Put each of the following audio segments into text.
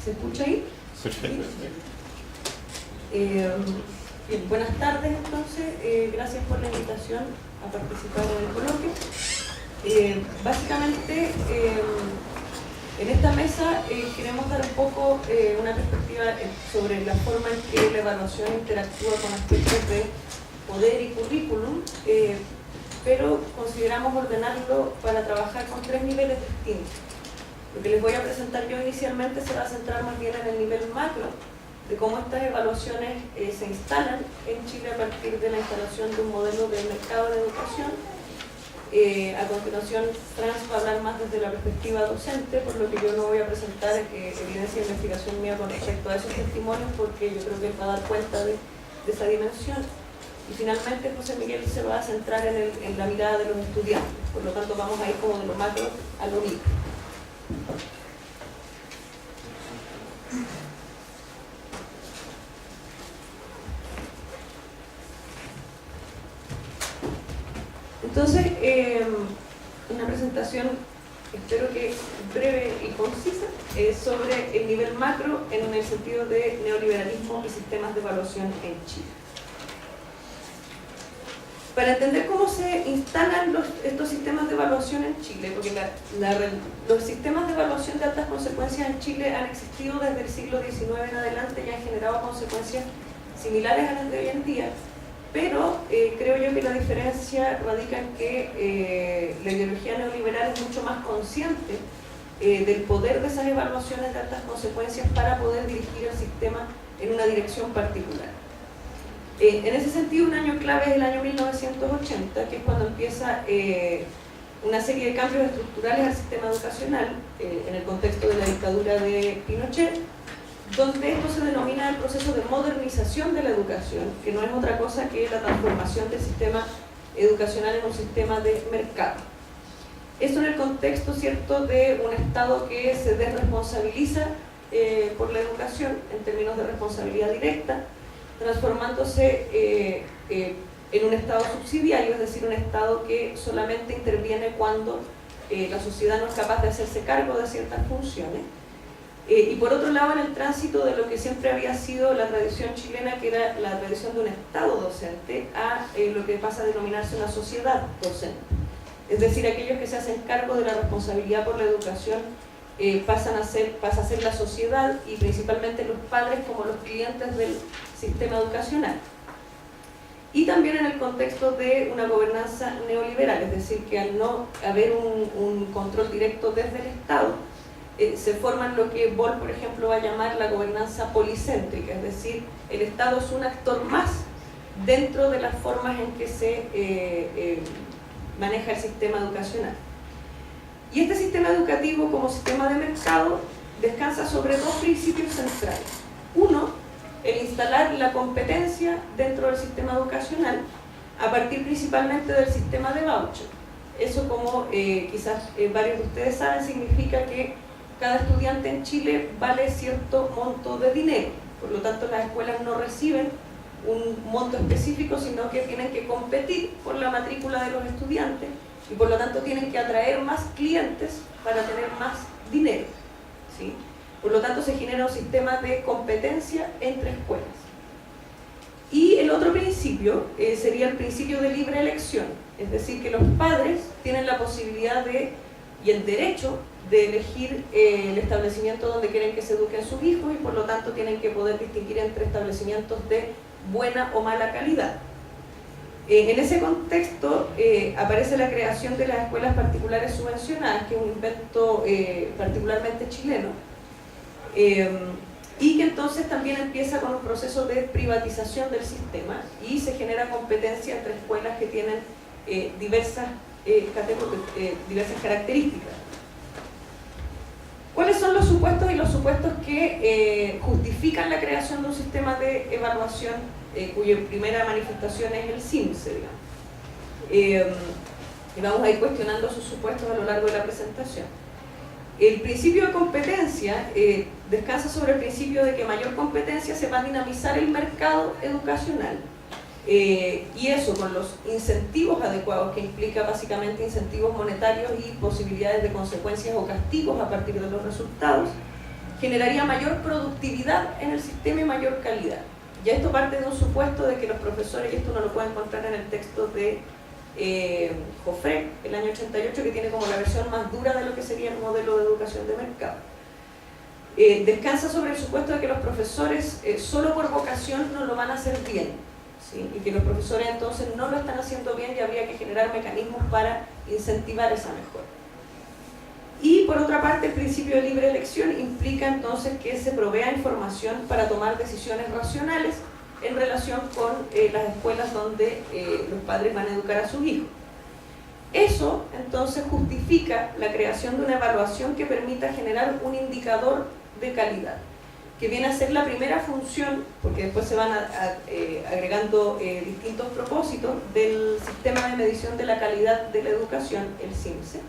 ¿Se escucha ahí? ¿Sí? Bien, buenas tardes entonces, gracias por la invitación a participar en el coloquio. Básicamente, en esta mesa queremos dar un poco una perspectiva sobre la forma en que la evaluación interactúa con aspectos de poder y currículum, pero consideramos ordenarlo para trabajar con 3 niveles distintos. Lo que les voy a presentar yo inicialmente se va a centrar más bien en el nivel macro, de cómo estas evaluaciones se instalan en Chile a partir de la instalación de un modelo de mercado de educación. A continuación, Franz va a hablar más desde la perspectiva docente, por lo que yo no voy a presentar evidencia de investigación mía con respecto a esos testimonios, porque yo creo que él va a dar cuenta de esa dimensión. Y finalmente José Miguel se va a centrar en la mirada de los estudiantes, por lo tanto vamos a ir como de lo macro a lo micro. Entonces, una presentación, espero que breve y concisa, sobre el nivel macro en el sentido de neoliberalismo y sistemas de evaluación en Chile. Para entender cómo se instalan estos sistemas de evaluación en Chile, porque los sistemas de evaluación de altas consecuencias en Chile han existido desde el siglo XIX en adelante y han generado consecuencias similares a las de hoy en día, pero creo yo que la diferencia radica en que la ideología neoliberal es mucho más consciente del poder de esas evaluaciones de altas consecuencias para poder dirigir el sistema en una dirección particular. En ese sentido, un año clave es el año 1980, que es cuando empieza una serie de cambios estructurales al sistema educacional en el contexto de la dictadura de Pinochet, donde esto se denomina el proceso de modernización de la educación, que no es otra cosa que la transformación del sistema educacional en un sistema de mercado. Esto en el contexto, ¿cierto?, de un Estado que se desresponsabiliza por la educación en términos de responsabilidad directa, transformándose en un Estado subsidiario, es decir, un Estado que solamente interviene cuando la sociedad no es capaz de hacerse cargo de ciertas funciones. Y por otro lado, en el tránsito de lo que siempre había sido la tradición chilena, que era la tradición de un Estado docente, a lo que pasa a denominarse una sociedad docente. Es decir, aquellos que se hacen cargo de la responsabilidad por la educación pasa a ser la sociedad y principalmente los padres como los clientes del sistema educacional. Y también en el contexto de una gobernanza neoliberal, es decir, que al no haber un control directo desde el Estado, se forman lo que Boll, por ejemplo, va a llamar la gobernanza policéntrica, es decir, el Estado es un actor más dentro de las formas en que se maneja el sistema educacional. Y este sistema educativo como sistema de mercado descansa sobre 2 principios centrales. Uno, el instalar la competencia dentro del sistema educacional a partir principalmente del sistema de voucher. Eso, como quizás varios de ustedes saben, significa que cada estudiante en Chile vale cierto monto de dinero. Por lo tanto, las escuelas no reciben un monto específico, sino que tienen que competir por la matrícula de los estudiantes y por lo tanto tienen que atraer más clientes para tener más dinero, ¿sí? Por lo tanto, se genera un sistema de competencia entre escuelas. Y el otro principio sería el principio de libre elección, es decir, que los padres tienen la posibilidad y el derecho de elegir el establecimiento donde quieren que se eduquen sus hijos y por lo tanto tienen que poder distinguir entre establecimientos de buena o mala calidad. En ese contexto aparece la creación de las escuelas particulares subvencionadas, que es un invento particularmente chileno, y que entonces también empieza con un proceso de privatización del sistema y se genera competencia entre escuelas que tienen diversas características. ¿Cuáles son los supuestos y los supuestos que justifican la creación de un sistema de evaluación cuya primera manifestación es el CIMSE, digamos? Y vamos a ir cuestionando sus supuestos a lo largo de la presentación. El principio de competencia descansa sobre el principio de que mayor competencia se va a dinamizar el mercado educacional. Y eso con los incentivos adecuados, que implica básicamente incentivos monetarios y posibilidades de consecuencias o castigos a partir de los resultados, generaría mayor productividad en el sistema y mayor calidad. Ya esto parte de un supuesto de que los profesores, y esto uno lo puede encontrar en el texto de Joffre, el año 88, que tiene como la versión más dura de lo que sería el modelo de educación de mercado. Descansa sobre el supuesto de que los profesores solo por vocación no lo van a hacer bien, ¿sí? Y que los profesores entonces no lo están haciendo bien y habría que generar mecanismos para incentivar esa mejora. Y por otra parte, el principio de libre elección implica entonces que se provea información para tomar decisiones racionales en relación con las escuelas donde los padres van a educar a sus hijos. Eso entonces justifica la creación de una evaluación que permita generar un indicador de calidad, que viene a ser la primera función, porque después se van agregando distintos propósitos del sistema de medición de la calidad de la educación, el CIMSE,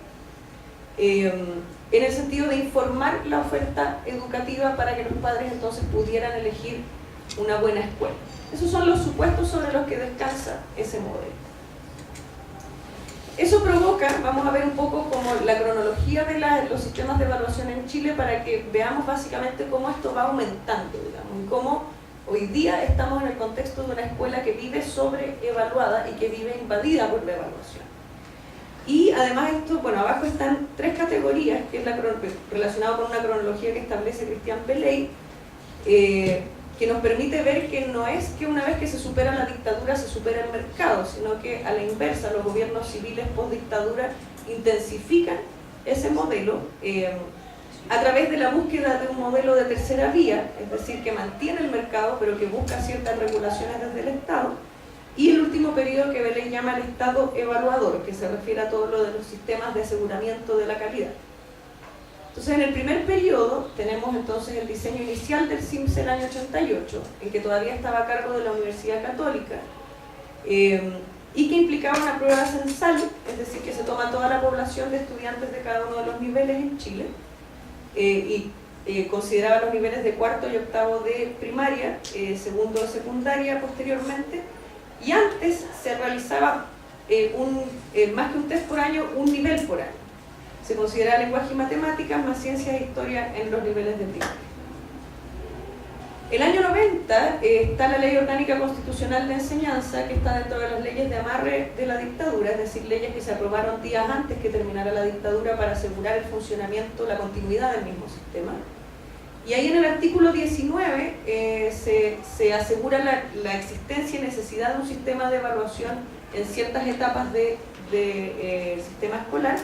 en el sentido de informar la oferta educativa para que los padres entonces pudieran elegir una buena escuela. Esos son los supuestos sobre los que descansa ese modelo. Eso provoca, vamos a ver un poco como la cronología de los sistemas de evaluación en Chile para que veamos básicamente cómo esto va aumentando, digamos, y cómo hoy día estamos en el contexto de una escuela que vive sobreevaluada y que vive invadida por la evaluación. Y además esto, bueno, abajo están tres categorías, que es relacionado con una cronología que establece Cristian Beley, que nos permite ver que no es que una vez que se supera la dictadura se supera el mercado, sino que a la inversa los gobiernos civiles post-dictadura intensifican ese modelo a través de la búsqueda de un modelo de tercera vía, es decir, que mantiene el mercado pero que busca ciertas regulaciones desde el Estado, y el último periodo que Beley llama el Estado evaluador, que se refiere a todo lo de los sistemas de aseguramiento de la calidad. Entonces, en el primer periodo tenemos entonces el diseño inicial del CIMSE el año 88, en que todavía estaba a cargo de la Universidad Católica, y que implicaba una prueba censal, es decir, que se toma toda la población de estudiantes de cada uno de los niveles en Chile, y consideraba los niveles de cuarto y octavo de primaria, segundo de secundaria posteriormente, y antes se realizaba más que un test por año, un nivel por año. Se considera lenguaje y matemáticas más ciencias e historia en los niveles de primaria. El año 90 está la Ley Orgánica Constitucional de Enseñanza, que está dentro de las leyes de amarre de la dictadura, es decir, leyes que se aprobaron días antes que terminara la dictadura para asegurar el funcionamiento, la continuidad del mismo sistema. Y ahí en el artículo 19 se asegura la existencia y necesidad de un sistema de evaluación en ciertas etapas del sistema escolar,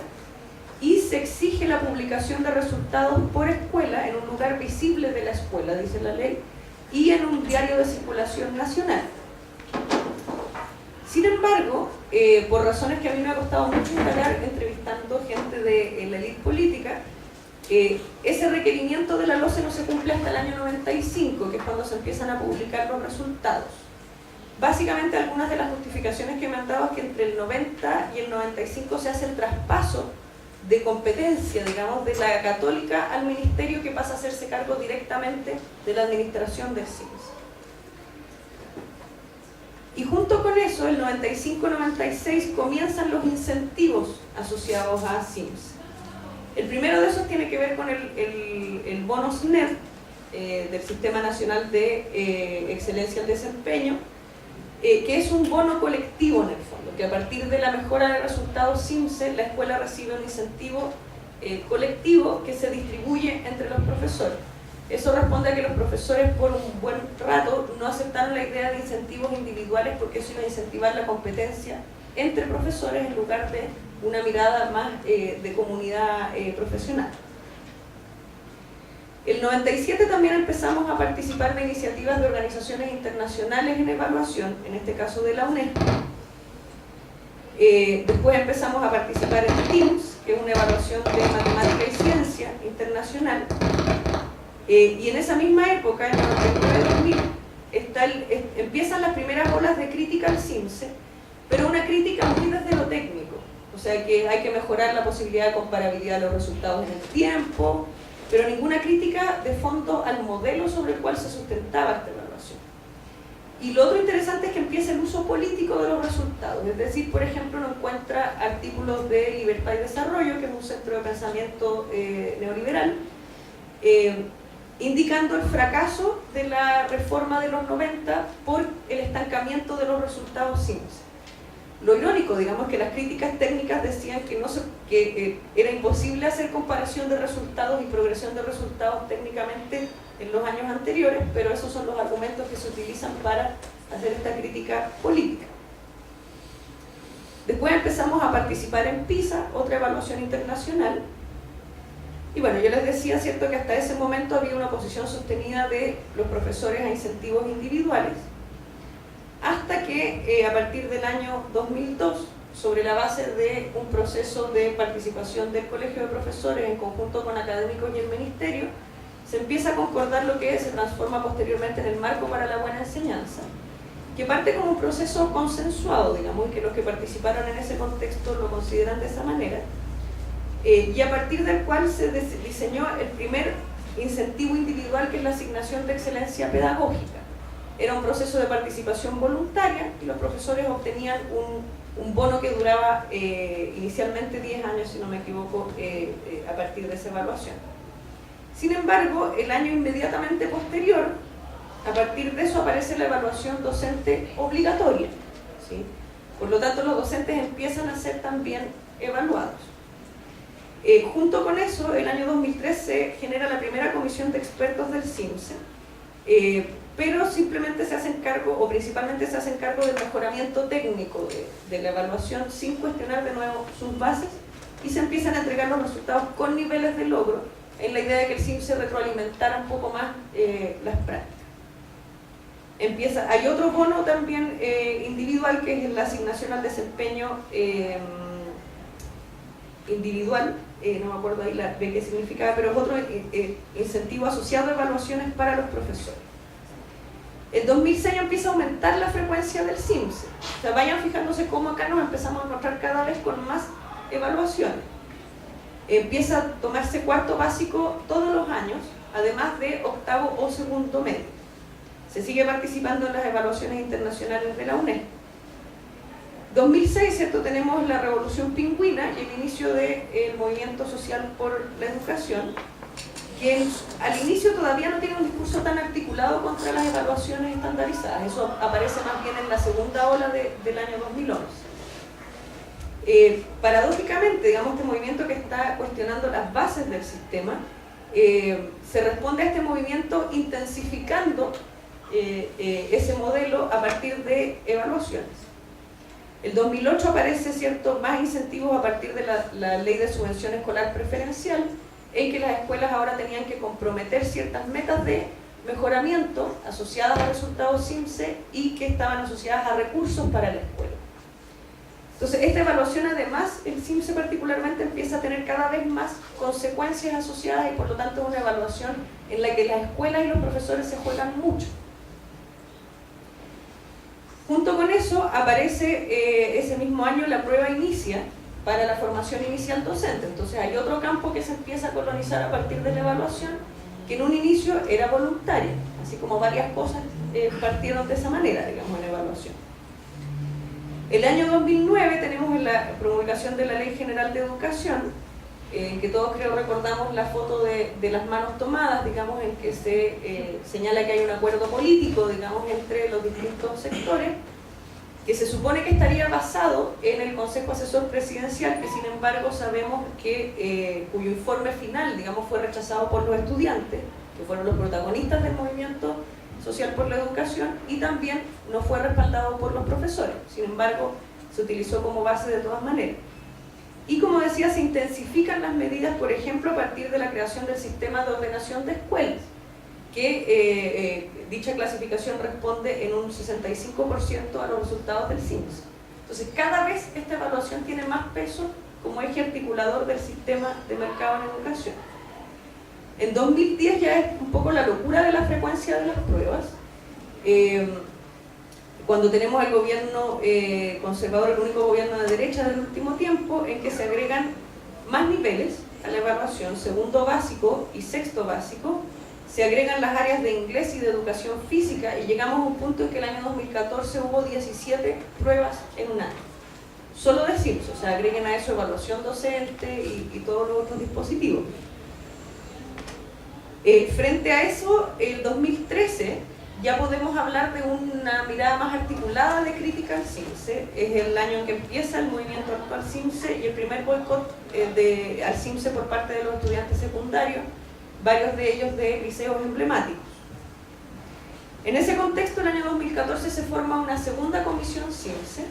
y se exige la publicación de resultados por escuela en un lugar visible de la escuela, dice la ley, y en un diario de circulación nacional. Sin embargo, por razones que a mí me ha costado mucho indagar entrevistando gente de la élite política, ese requerimiento de la LOCE no se cumple hasta el año 95, que es cuando se empiezan a publicar los resultados. Básicamente algunas de las justificaciones que me han dado es que entre el 90 y el 95 se hace el traspaso de competencia, digamos, de la Católica al Ministerio, que pasa a hacerse cargo directamente de la administración del CIMS. Y junto con eso, el 95-96 comienzan los incentivos asociados a CIMS. El primero de esos tiene que ver con el bono SNED del Sistema Nacional de Excelencia al Desempeño, que es un bono colectivo en el fondo, que a partir de la mejora de resultados CIMSE, la escuela recibe un incentivo colectivo que se distribuye entre los profesores. Eso responde a que los profesores por un buen rato no aceptaron la idea de incentivos individuales, porque eso iba a incentivar la competencia entre profesores en lugar de una mirada más de comunidad profesional. El 97 también empezamos a participar de iniciativas de organizaciones internacionales en evaluación, en este caso de la UNESCO. Después empezamos a participar en TIMSS, que es una evaluación de matemática y ciencia internacional. Y en esa misma época, en el 99-2000, empiezan las primeras olas de crítica al CIMSE, pero una crítica muy desde lo técnico. O sea que hay que mejorar la posibilidad de comparabilidad de los resultados en el tiempo, pero ninguna crítica de fondo al modelo sobre el cual se sustentaba esta evaluación. Y lo otro interesante es que empieza el uso político de los resultados, es decir, por ejemplo, uno encuentra artículos de Libertad y Desarrollo, que es un centro de pensamiento neoliberal, indicando el fracaso de la reforma de los 90 por el estancamiento de los resultados CIMSE. Lo irónico, digamos, que las críticas técnicas decían que era imposible hacer comparación de resultados y progresión de resultados técnicamente en los años anteriores, pero esos son los argumentos que se utilizan para hacer esta crítica política. Después empezamos a participar en PISA, otra evaluación internacional, y bueno, yo les decía, cierto, que hasta ese momento había una oposición sostenida de los profesores a incentivos individuales, hasta que a partir del año 2002, sobre la base de un proceso de participación del Colegio de Profesores en conjunto con académicos y el Ministerio, se empieza a concordar lo que se transforma posteriormente en el Marco para la Buena Enseñanza, que parte como un proceso consensuado, digamos, y que los que participaron en ese contexto lo consideran de esa manera, y a partir del cual se diseñó el primer incentivo individual, que es la asignación de excelencia pedagógica. Era un proceso de participación voluntaria y los profesores obtenían un bono que duraba inicialmente 10 años, si no me equivoco, a partir de esa evaluación. Sin embargo, el año inmediatamente posterior, a partir de eso aparece la evaluación docente obligatoria, ¿sí? Por lo tanto, los docentes empiezan a ser también evaluados. Junto con eso, el año 2003 se genera la primera comisión de expertos del CIMSE, pero simplemente se hacen cargo, o principalmente se hacen cargo del mejoramiento técnico de la evaluación, sin cuestionar de nuevo sus bases, y se empiezan a entregar los resultados con niveles de logro, en la idea de que el CIMSE retroalimentara un poco más las prácticas. Hay otro bono también individual, que es la asignación al desempeño individual, no me acuerdo ahí de qué significaba, pero es otro incentivo asociado a evaluaciones para los profesores. En 2006 empieza a aumentar la frecuencia del CIMSE. O sea, vayan fijándose cómo acá nos empezamos a encontrar cada vez con más evaluaciones. Empieza a tomarse cuarto básico todos los años, además de octavo o segundo medio. Se sigue participando en las evaluaciones internacionales de la UNESCO. 2006, ¿cierto? Tenemos la Revolución Pingüina y el inicio del movimiento social por la educación, que al inicio todavía no tiene un discurso tan articulado contra las evaluaciones estandarizadas. Eso aparece más bien en la segunda ola del año 2011. Paradójicamente, digamos, este movimiento que está cuestionando las bases del sistema, se responde a este movimiento intensificando ese modelo a partir de evaluaciones. El 2008 aparece, cierto, más incentivos a partir de la ley de subvención escolar preferencial, en que las escuelas ahora tenían que comprometer ciertas metas de mejoramiento asociadas a resultados CIMSE y que estaban asociadas a recursos para la escuela. Entonces, esta evaluación, además, el CIMSE particularmente empieza a tener cada vez más consecuencias asociadas y por lo tanto una evaluación en la que las escuelas y los profesores se juegan mucho. Junto con eso aparece ese mismo año la prueba Inicia para la formación inicial docente. Entonces hay otro campo que se empieza a colonizar a partir de la evaluación, que en un inicio era voluntaria, así como varias cosas partieron de esa manera, digamos, en la evaluación. El año 2009 tenemos la promulgación de la Ley General de Educación, que todos creo recordamos la foto de las manos tomadas, digamos, en que se señala que hay un acuerdo político, digamos, entre los distintos sectores, que se supone que estaría basado en el Consejo Asesor Presidencial, que sin embargo sabemos que cuyo informe final, digamos, fue rechazado por los estudiantes, que fueron los protagonistas del movimiento social por la educación, y también no fue respaldado por los profesores. Sin embargo, se utilizó como base de todas maneras. Y como decía, se intensifican las medidas, por ejemplo, a partir de la creación del sistema de ordenación de escuelas, que dicha clasificación responde en un 65% a los resultados del CIMSE. Entonces, cada vez esta evaluación tiene más peso como eje articulador del sistema de mercado en educación. En 2010 ya es un poco la locura de la frecuencia de las pruebas, cuando tenemos el gobierno conservador, el único gobierno de derecha del último tiempo, en que se agregan más niveles a la evaluación, segundo básico y sexto básico, se agregan las áreas de inglés y de educación física, y llegamos a un punto en que el año 2014 hubo 17 pruebas en un año. Solo de CIMSE, o sea, agreguen a eso evaluación docente y todos los otros dispositivos. Frente a eso, el 2013 ya podemos hablar de una mirada más articulada de crítica al CIMSE. Es el año en que empieza el movimiento actual CIMSE y el primer boicot al CIMSE por parte de los estudiantes secundarios, varios de ellos de liceos emblemáticos. En ese contexto, el año 2014 se forma una segunda comisión CIMSE.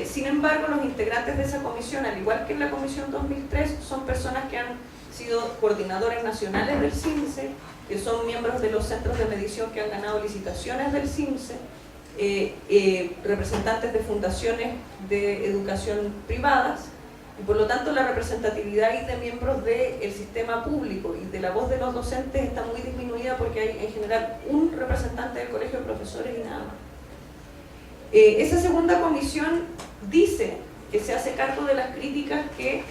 Sin embargo, los integrantes de esa comisión, al igual que en la comisión 2003, son personas que han sido coordinadores nacionales del CIMSE, que son miembros de los centros de medición que han ganado licitaciones del CIMSE, representantes de fundaciones de educación privadas, y por lo tanto la representatividad y de miembros del sistema público y de la voz de los docentes está muy disminuida porque hay en general un representante del colegio de profesores y nada más. Esa segunda comisión dice que se hace cargo de las críticas que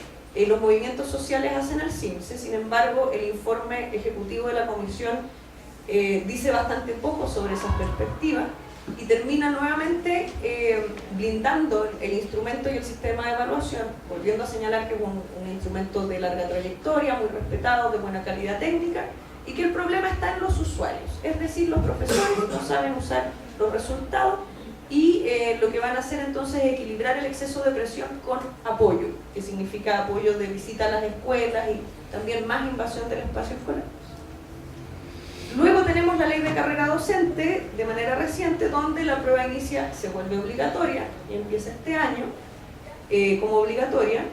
los movimientos sociales hacen al CIMSE. Sin embargo, el informe ejecutivo de la comisión dice bastante poco sobre esas perspectivas y termina nuevamente blindando el instrumento y el sistema de evaluación, volviendo a señalar que es un instrumento de larga trayectoria, muy respetado, de buena calidad técnica, y que el problema está en los usuarios, es decir, los profesores no saben usar los resultados y lo que van a hacer entonces es equilibrar el exceso de presión con apoyo, que significa apoyo de visita a las escuelas y también más invasión del espacio escolar. Luego tenemos la ley de carrera docente de manera reciente, donde la prueba inicia se vuelve obligatoria y empieza este año como obligatoria,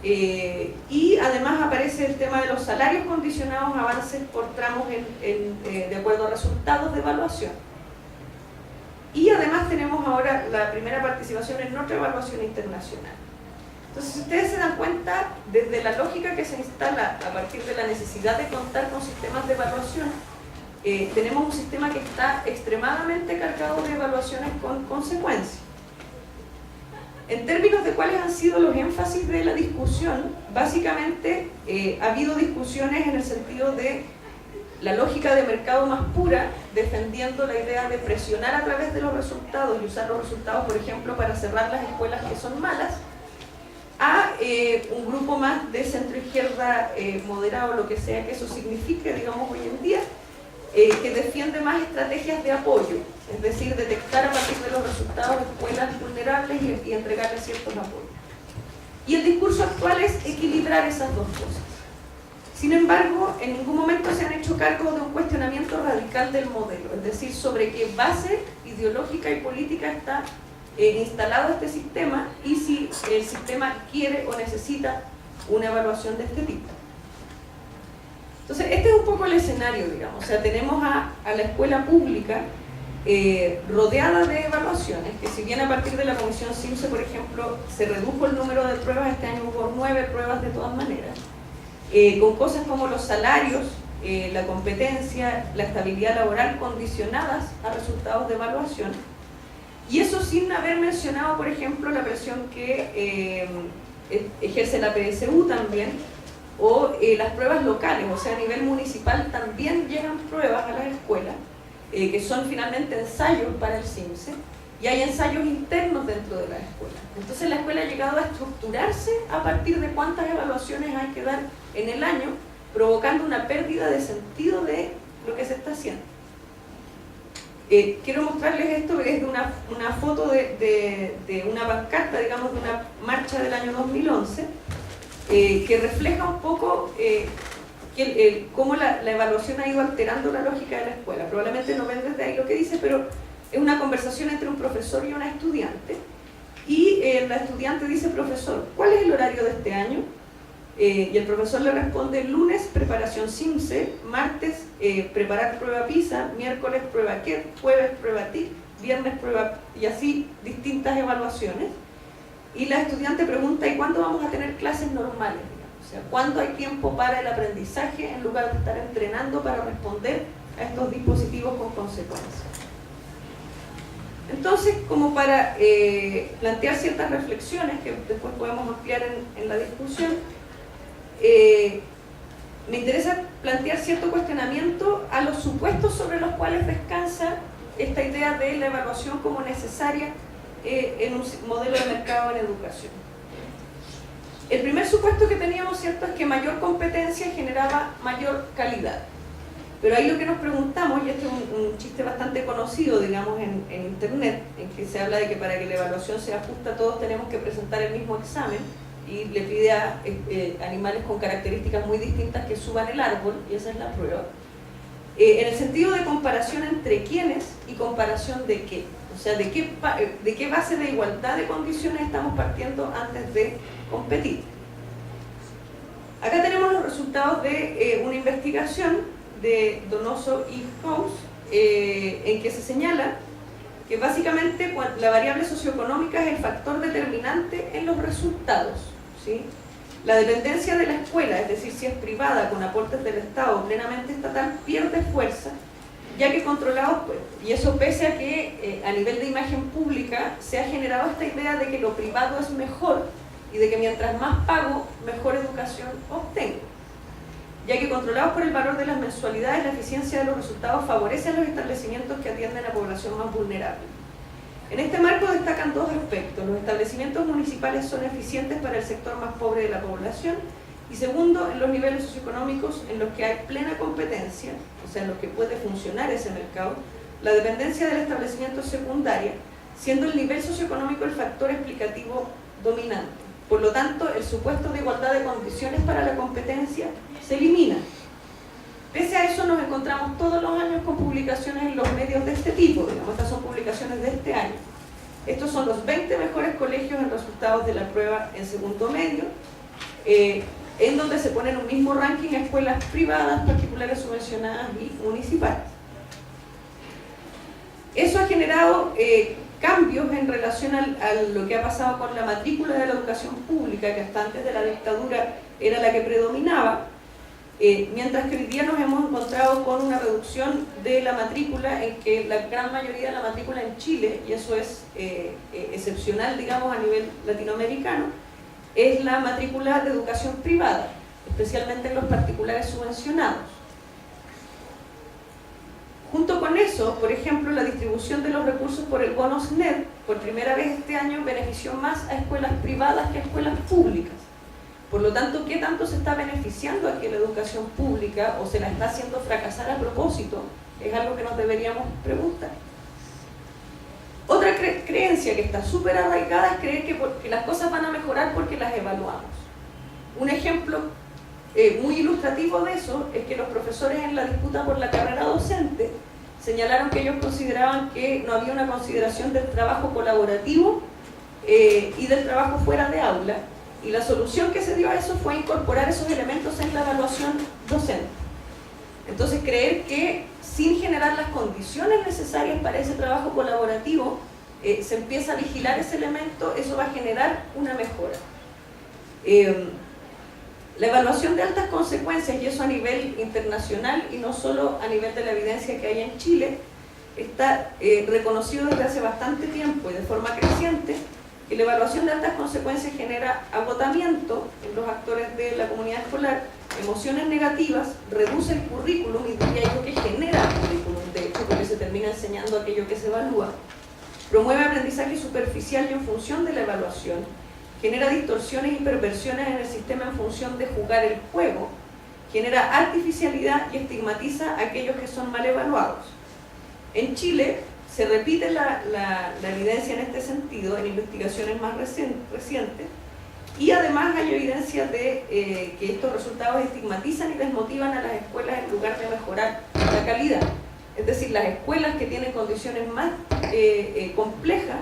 y además aparece el tema de los salarios condicionados a avances por tramos de acuerdo a resultados de evaluación. Y además tenemos ahora la primera participación en otra evaluación internacional. Entonces, si ustedes se dan cuenta, desde la lógica que se instala a partir de la necesidad de contar con sistemas de evaluación, tenemos un sistema que está extremadamente cargado de evaluaciones con consecuencias. En términos de cuáles han sido los énfasis de la discusión, básicamente ha habido discusiones en el sentido de la lógica de mercado más pura, defendiendo la idea de presionar a través de los resultados y usar los resultados, por ejemplo, para cerrar las escuelas que son malas, a un grupo más de centro-izquierda moderado, lo que sea que eso signifique, digamos, hoy en día, que defiende más estrategias de apoyo, es decir, detectar a partir de los resultados escuelas vulnerables y entregarles ciertos apoyos. Y el discurso actual es equilibrar esas dos cosas. Sin embargo, en ningún momento se han hecho cargo de un cuestionamiento radical del modelo, es decir, sobre qué base ideológica y política está instalado este sistema y si el sistema quiere o necesita una evaluación de este tipo. Entonces, este es un poco el escenario, digamos. O sea, tenemos a la escuela pública rodeada de evaluaciones, que si bien a partir de la comisión CIMSE, por ejemplo, se redujo el número de pruebas, este año hubo 9 pruebas de todas maneras, con cosas como los salarios, la competencia, la estabilidad laboral condicionadas a resultados de evaluación, y eso sin haber mencionado, por ejemplo, la presión que ejerce la PSU también, o las pruebas locales, o sea, a nivel municipal también llegan pruebas a las escuelas, que son finalmente ensayos para el CIMSE, y hay ensayos internos dentro de las escuelas. Entonces la escuela ha llegado a estructurarse a partir de cuántas evaluaciones hay que dar en el año, provocando una pérdida de sentido de lo que se está haciendo. Quiero mostrarles esto, que es de una foto de una pancarta, digamos, de una marcha del año 2011, que refleja un poco cómo la evaluación ha ido alterando la lógica de la escuela. Probablemente no ven desde ahí lo que dice, pero es una conversación entre un profesor y una estudiante, y la estudiante dice: profesor, ¿cuál es el horario de este año? Y el profesor le responde: lunes, preparación CIMSE; martes, preparar prueba PISA; miércoles, prueba QUET; jueves, prueba TIC; viernes, prueba, y así distintas evaluaciones. Y la estudiante pregunta: ¿y cuándo vamos a tener clases normales? O sea, ¿cuándo hay tiempo para el aprendizaje en lugar de estar entrenando para responder a estos dispositivos con consecuencias? Entonces, como para plantear ciertas reflexiones que después podemos ampliar en la discusión, me interesa plantear cierto cuestionamiento a los supuestos sobre los cuales descansa esta idea de la evaluación como necesaria en un modelo de mercado en educación. El primer supuesto que teníamos, ¿cierto?, es que mayor competencia generaba mayor calidad. Pero ahí lo que nos preguntamos, y este es un chiste bastante conocido, digamos, en internet, en que se habla de que para que la evaluación sea justa todos tenemos que presentar el mismo examen, y le pide a animales con características muy distintas que suban el árbol, y esa es la prueba. En el sentido de comparación entre quiénes y comparación de qué. O sea, de qué base de igualdad de condiciones estamos partiendo antes de competir. Acá tenemos los resultados de una investigación de Donoso y House, en que se señala que básicamente la variable socioeconómica es el factor determinante en los resultados, ¿sí? La dependencia de la escuela, es decir, si es privada con aportes del Estado plenamente estatal, pierde fuerza, ya que controlados, pues, y eso pese a que a nivel de imagen pública se ha generado esta idea de que lo privado es mejor y de que mientras más pago, mejor educación obtengo, ya que controlados por el valor de las mensualidades, la eficiencia de los resultados favorece a los establecimientos que atienden a población más vulnerable. En este marco destacan dos aspectos: los establecimientos municipales son eficientes para el sector más pobre de la población, y segundo, en los niveles socioeconómicos en los que hay plena competencia, o sea, en los que puede funcionar ese mercado, la dependencia del establecimiento es secundaria, siendo el nivel socioeconómico el factor explicativo dominante. Por lo tanto, el supuesto de igualdad de condiciones para la competencia se elimina. Pese a eso, nos encontramos todos los años con publicaciones en los medios de este tipo, digamos, estas son publicaciones de este año. Estos son los 20 mejores colegios en resultados de la prueba en segundo medio, en donde se pone en un mismo ranking escuelas privadas, particulares subvencionadas y municipales. Eso ha generado cambios en relación a lo que ha pasado con la matrícula de la educación pública, que hasta antes de la dictadura era la que predominaba, mientras que hoy día nos hemos encontrado con una reducción de la matrícula, en que la gran mayoría de la matrícula en Chile, y eso es excepcional, digamos, a nivel latinoamericano, es la matrícula de educación privada, especialmente en los particulares subvencionados. Junto con eso, por ejemplo, la distribución de los recursos por el bono SNED, por primera vez este año, benefició más a escuelas privadas que a escuelas públicas. Por lo tanto, ¿qué tanto se está beneficiando aquí la educación pública o se la está haciendo fracasar a propósito? Es algo que nos deberíamos preguntar. Otra creencia que está súper arraigada es creer que las cosas van a mejorar porque las evaluamos. Un ejemplo muy ilustrativo de eso es que los profesores en la disputa por la carrera docente señalaron que ellos consideraban que no había una consideración del trabajo colaborativo y del trabajo fuera de aula, y la solución que se dio a eso fue incorporar esos elementos en la evaluación docente. Entonces, creer que sin generar las condiciones necesarias para ese trabajo colaborativo se empieza a vigilar ese elemento, eso va a generar una mejora. La evaluación de altas consecuencias, y eso a nivel internacional y no solo a nivel de la evidencia que hay en Chile, está reconocido desde hace bastante tiempo y de forma creciente, que la evaluación de altas consecuencias genera agotamiento en los actores de la comunidad escolar, emociones negativas, reduce el currículum, y diría yo que genera el currículum, de hecho, porque se termina enseñando aquello que se evalúa, promueve aprendizaje superficial y en función de la evaluación, genera distorsiones y perversiones en el sistema en función de jugar el juego, genera artificialidad y estigmatiza a aquellos que son mal evaluados. En Chile se repite la evidencia en este sentido en investigaciones más recientes, y además hay evidencia de que estos resultados estigmatizan y desmotivan a las escuelas en lugar de mejorar la calidad. Es decir, las escuelas que tienen condiciones más complejas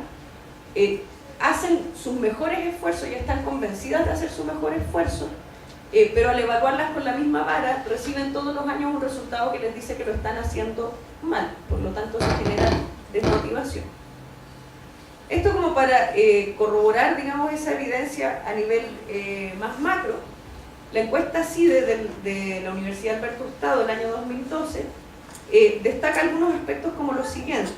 hacen sus mejores esfuerzos y están convencidas de hacer su mejor esfuerzo, pero al evaluarlas con la misma vara reciben todos los años un resultado que les dice que lo están haciendo mal, por lo tanto se genera desmotivación. Esto como para corroborar, digamos, esa evidencia a nivel más macro. La encuesta CIDE de la Universidad Alberto Hurtado del año 2012 destaca algunos aspectos como los siguientes.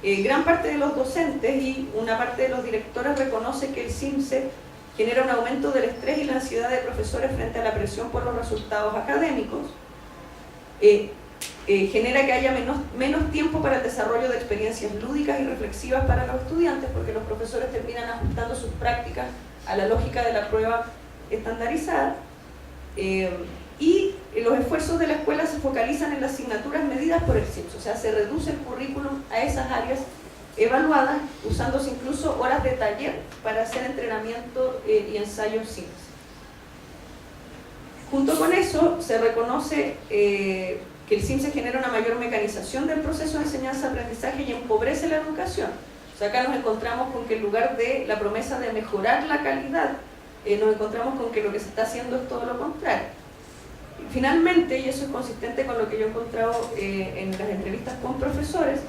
Gran parte de los docentes y una parte de los directores reconoce que el CIMSE genera un aumento del estrés y la ansiedad de profesores frente a la presión por los resultados académicos, genera que haya menos tiempo para el desarrollo de experiencias lúdicas y reflexivas para los estudiantes, porque los profesores terminan ajustando sus prácticas a la lógica de la prueba estandarizada, y los esfuerzos de la escuela se focalizan en las asignaturas medidas por el CIMSS, o sea, se reduce el currículum a esas áreas evaluadas, usándose incluso horas de taller para hacer entrenamiento y ensayos CIMSS. Junto con eso, se reconoce que el CIMSS genera una mayor mecanización del proceso de enseñanza-aprendizaje y empobrece la educación. O sea, acá nos encontramos con que en lugar de la promesa de mejorar la calidad, nos encontramos con que lo que se está haciendo es todo lo contrario. Finalmente, y eso es consistente con lo que yo he encontrado en las entrevistas con profesores,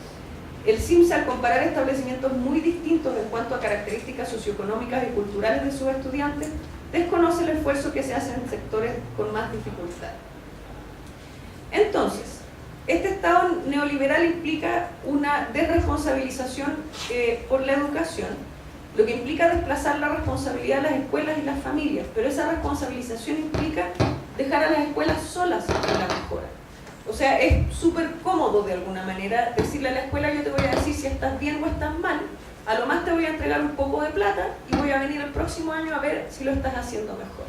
el CIMSS, al comparar establecimientos muy distintos en cuanto a características socioeconómicas y culturales de sus estudiantes, desconoce el esfuerzo que se hace en sectores con más dificultad. Entonces, este Estado neoliberal implica una desresponsabilización por la educación, lo que implica desplazar la responsabilidad de las escuelas y las familias, pero esa responsabilización implica dejar a las escuelas solas en la mejora. O sea, es súper cómodo de alguna manera decirle a la escuela: yo te voy a decir si estás bien o estás mal, a lo más te voy a entregar un poco de plata y voy a venir el próximo año a ver si lo estás haciendo mejor.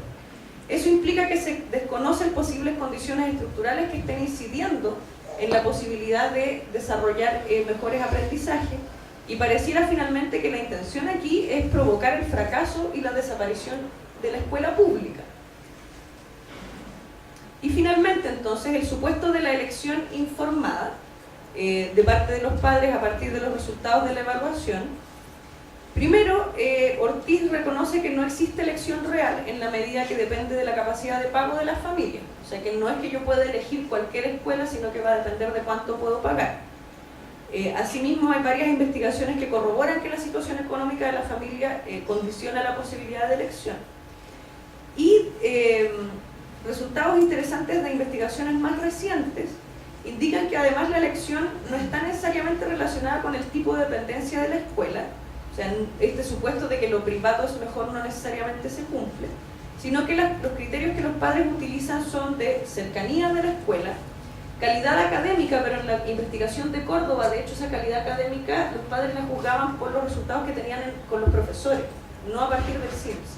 Eso implica que se desconocen posibles condiciones estructurales que estén incidiendo en la posibilidad de desarrollar mejores aprendizajes, y pareciera finalmente que la intención aquí es provocar el fracaso y la desaparición de la escuela pública. Y finalmente, entonces, el supuesto de la elección informada de parte de los padres a partir de los resultados de la evaluación. Primero, Ortiz reconoce que no existe elección real en la medida que depende de la capacidad de pago de la familia. O sea, que no es que yo pueda elegir cualquier escuela, sino que va a depender de cuánto puedo pagar. Asimismo, hay varias investigaciones que corroboran que la situación económica de la familia condiciona la posibilidad de elección. Y resultados interesantes de investigaciones más recientes indican que además la elección no está necesariamente relacionada con el tipo de dependencia de la escuela. O sea, este supuesto de que lo privado es mejor no necesariamente se cumple, sino que los criterios que los padres utilizan son de cercanía de la escuela, calidad académica, pero en la investigación de Córdoba, de hecho, esa calidad académica los padres la juzgaban por los resultados que tenían con los profesores, no a partir del CIMSS.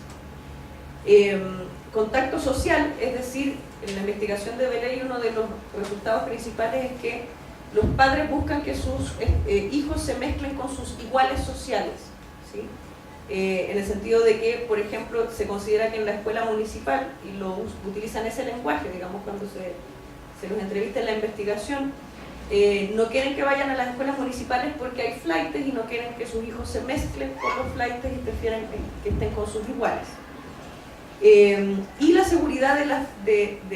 Contacto social, es decir, en la investigación de Beley uno de los resultados principales es que los padres buscan que sus hijos se mezclen con sus iguales sociales, ¿sí? En el sentido de que, por ejemplo, se considera que en la escuela municipal, y utilizan ese lenguaje, digamos, cuando se los entrevista en la investigación, no quieren que vayan a las escuelas municipales porque hay flaites y no quieren que sus hijos se mezclen con los flaites y prefieren que estén con sus iguales. Y la seguridad de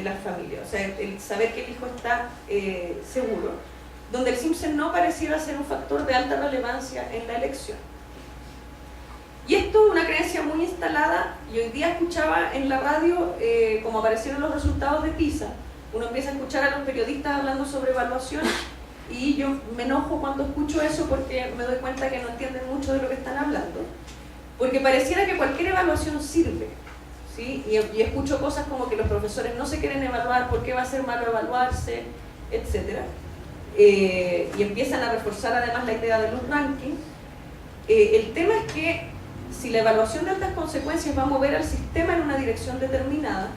las familias, o sea, el saber que el hijo está seguro, donde el CIMSS no pareciera ser un factor de alta relevancia en la elección. Y esto es una creencia muy instalada, y hoy día escuchaba en la radio, como aparecieron los resultados de PISA, uno empieza a escuchar a los periodistas hablando sobre evaluación, y yo me enojo cuando escucho eso porque me doy cuenta que no entienden mucho de lo que están hablando, porque pareciera que cualquier evaluación sirve, ¿sí? Y escucho cosas como que los profesores no se quieren evaluar, por qué va a ser malo evaluarse, etc. Y empiezan a reforzar además la idea de los rankings. El tema es que si la evaluación de altas consecuencias va a mover al sistema en una dirección determinada,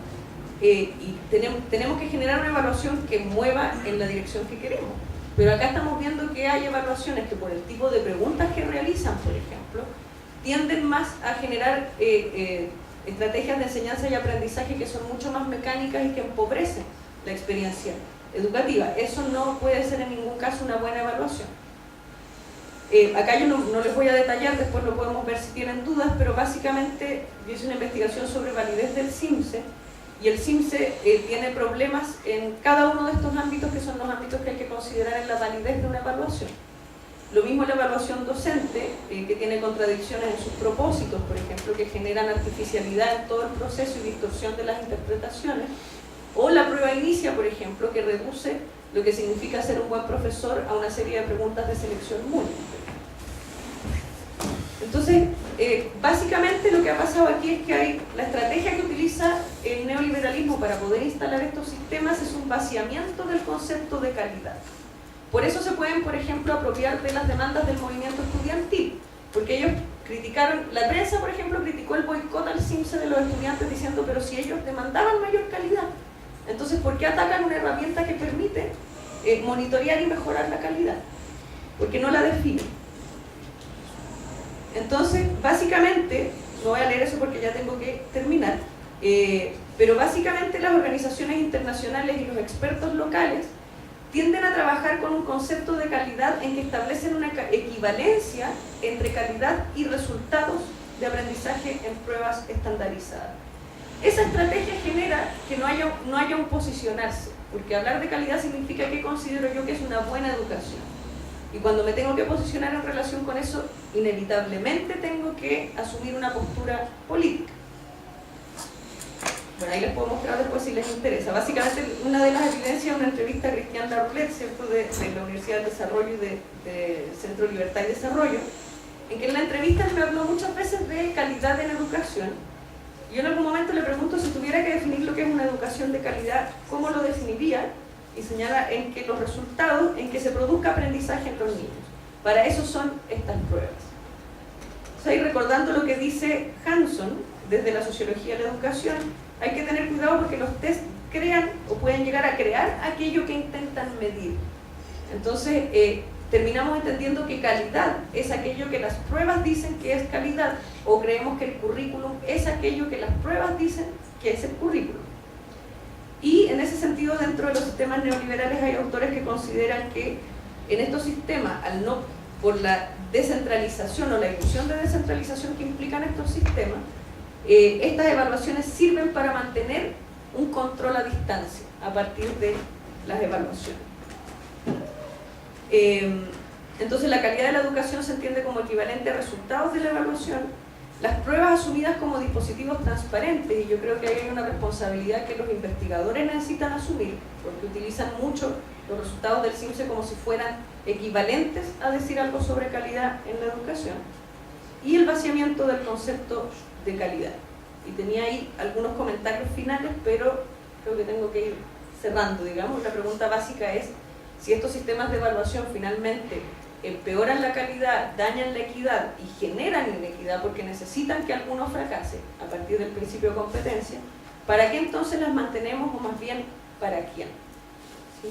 y tenemos que generar una evaluación que mueva en la dirección que queremos. Pero acá estamos viendo que hay evaluaciones que por el tipo de preguntas que realizan, por ejemplo, tienden más a generar estrategias de enseñanza y aprendizaje que son mucho más mecánicas y que empobrecen la experiencia educativa. Eso no puede ser en ningún caso una buena evaluación. Acá yo no les voy a detallar, después lo podemos ver si tienen dudas, pero básicamente yo hice una investigación sobre validez del CIMSS, y el CIMSS tiene problemas en cada uno de estos ámbitos, que son los ámbitos que hay que considerar en la validez de una evaluación. Lo mismo la evaluación docente, que tiene contradicciones en sus propósitos, por ejemplo, que generan artificialidad en todo el proceso y distorsión de las interpretaciones, o la prueba inicia, por ejemplo, que reduce lo que significa ser un buen profesor a una serie de preguntas de selección múltiple. Entonces, básicamente lo que ha pasado aquí es que la estrategia que utiliza el neoliberalismo para poder instalar estos sistemas es un vaciamiento del concepto de calidad. Por eso se pueden, por ejemplo, apropiar de las demandas del movimiento estudiantil, porque ellos criticaron, la prensa, por ejemplo, criticó el boicot al CIMSS de los estudiantes diciendo, pero si ellos demandaban mayor calidad, Entonces, ¿por qué atacan una herramienta que permite monitorear y mejorar la calidad? Porque no la define. Entonces, básicamente, no voy a leer eso porque ya tengo que terminar, pero básicamente las organizaciones internacionales y los expertos locales tienden a trabajar con un concepto de calidad en que establecen una equivalencia entre calidad y resultados de aprendizaje en pruebas estandarizadas. Esa estrategia genera que no haya un posicionarse, porque hablar de calidad significa que considero yo que es una buena educación. Y cuando me tengo que posicionar en relación con eso, inevitablemente tengo que asumir una postura política. Bueno, ahí les puedo mostrar después si les interesa. Básicamente, una de las evidencias es una entrevista a Cristian Laroulet, ¿cierto?, de la Universidad del Desarrollo y del Centro Libertad y Desarrollo, en que en la entrevista me habló muchas veces de calidad en educación. Yo en algún momento le pregunto si tuviera que definir lo que es una educación de calidad, ¿cómo lo definiría? Y señala en que los resultados, en que se produzca aprendizaje en los niños. Para eso son estas pruebas. O sea, y recordando lo que dice Hanson, desde la sociología de la educación, hay que tener cuidado porque los test crean o pueden llegar a crear aquello que intentan medir. Entonces, terminamos entendiendo que calidad es aquello que las pruebas dicen que es calidad, o creemos que el currículum es aquello que las pruebas dicen que es el currículum. Y en ese sentido, dentro de los sistemas neoliberales hay autores que consideran que en estos sistemas, por la descentralización o la ilusión de descentralización que implican estos sistemas, estas evaluaciones sirven para mantener un control a distancia a partir de las evaluaciones. Entonces, la calidad de la educación se entiende como equivalente a resultados de la evaluación. Las pruebas asumidas como dispositivos transparentes, y yo creo que hay una responsabilidad que los investigadores necesitan asumir, porque utilizan mucho los resultados del CIMSE como si fueran equivalentes a decir algo sobre calidad en la educación, y el vaciamiento del concepto de calidad. Y tenía ahí algunos comentarios finales, pero creo que tengo que ir cerrando, digamos. La pregunta básica es si estos sistemas de evaluación finalmente empeoran la calidad, dañan la equidad y generan inequidad porque necesitan que alguno fracase a partir del principio de competencia, ¿para qué entonces las mantenemos o más bien para quién? ¿Sí?